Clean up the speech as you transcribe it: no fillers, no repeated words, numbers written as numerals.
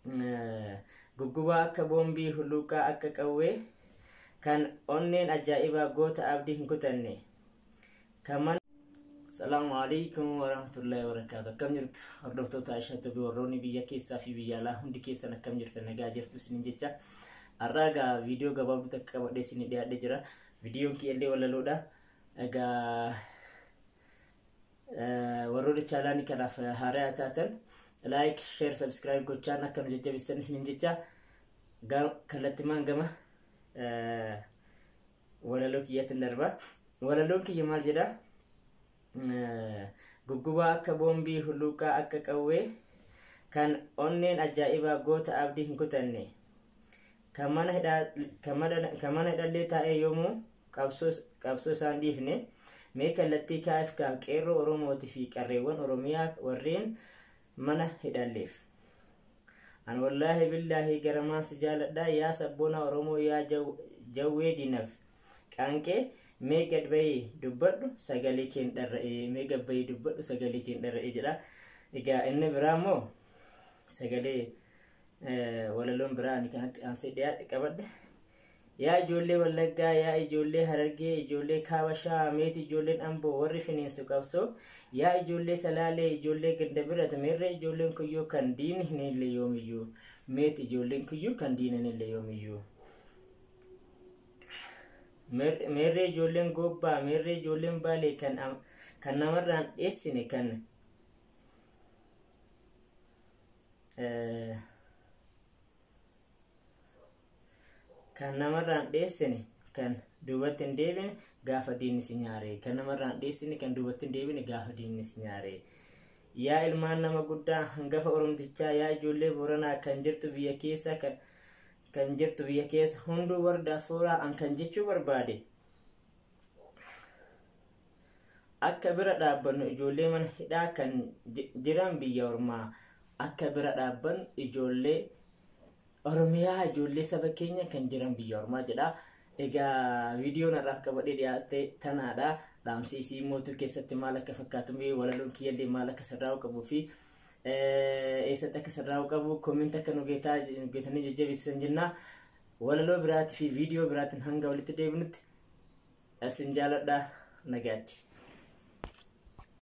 Guggubaa akka boombii huluuqaa akka qawwee kan onneen ajaa'ibaa goota abdii hin kutanne kaman. Assalamu alaikum warahmatullahi wabarakatuh. Akkam jirtu hordoftoota Aishatu bi warroonni biyya keessaa fi biyya alaa hundi keessan akkam jirtu nagaa jirtu isinin jecha arraaga viidiyoo gabaabduu takka qabadhee isin dhiyaadhee jira. Viidiyoon kiyyallee walaloodha. Egaa warroonni chaalaanii kanaaf haaraa taatan like, share, subscribe gochaan akka nu jajjabeessan isinin jecha kallattimaan gama walaloo kiyyatti darba. Walaloon kiyya maal jedha? Guggubaa akka boombii huluuqaa akka qawwee kan onneen ajaa'ibaa goota abdii hin kutanne kan mana hidhallee taa'ee yoomuu qabsoo isaan dhiifne mee kallattii kaa'eef kan qeerroo Oromootii fi qarreewwan Oromiyaa warreen mana hidhalleef. An wallaahi billaahi garamaan si jaaladha yaa sabboona Oromoo yaa jawwee diinaf qaanqee mee gad bayii dubbadhu sagalee keen dharra'ee mee gad bayii dubbadhu sagalee keen dharra'ee jedha. Egaa inni biraa immoo sagalee walaloon biraa ani kanatti aansee dhiyaadhe qabadhe. Yaa ijoollee Wallaggaa, yaa ijoollee Harargee, ijoollee Kaabashaa, meeti ijoolleen Amboo warri fineensu qabsoo, yaa ijoollee Salaalee, ijoollee Gandabirata, meerree ijoolleen Kuyyuu kan diini hin hille yoomiyyuu, meeti ijoolleen Kuyyuu kan diini hin hille yoomiyyuu. Meerree ijoolleen Gobbaa, meerree ijoolleen Baalee kan namarraan dheessine kan namarraan dheessine kan duubatti hin deebine gaafa diinni si nyaare. Kan namarraan dheessine kan duubatti hin deebine gaafa diinni si nyaare. Yaa ilmaan nama guddaa hangafa Oromtichaa, yaa ijoollee Booranaa kan jirtu biyya keessa kan jirtu biyya keessa hunduu wardaas fooraa an kan jechuu barbaade. Akka bira dhaabbannu ijoollee mana hidhaa kan jiran biyya ormaa, akka bira dhaabbannu ijoollee Oromiyaa, ijoollee saba keenya kan jiran biyya ormaa jedha. Egaa viidiyoon irraa qabadhee dhiyaate tanaadha. Dhaamsiisii mootuu keessatti maal akka fakkaatu walaloon kiyyallee maal akka sirraa'u qabuu fi eessatti akka sirraa'u qabu koomenti akka nu geetanii jajjabeessan jenna. Walaloo biraatii fi viidiyoo biraatiin hanga walitti deebinutti isin jaaladha. Nagaatti.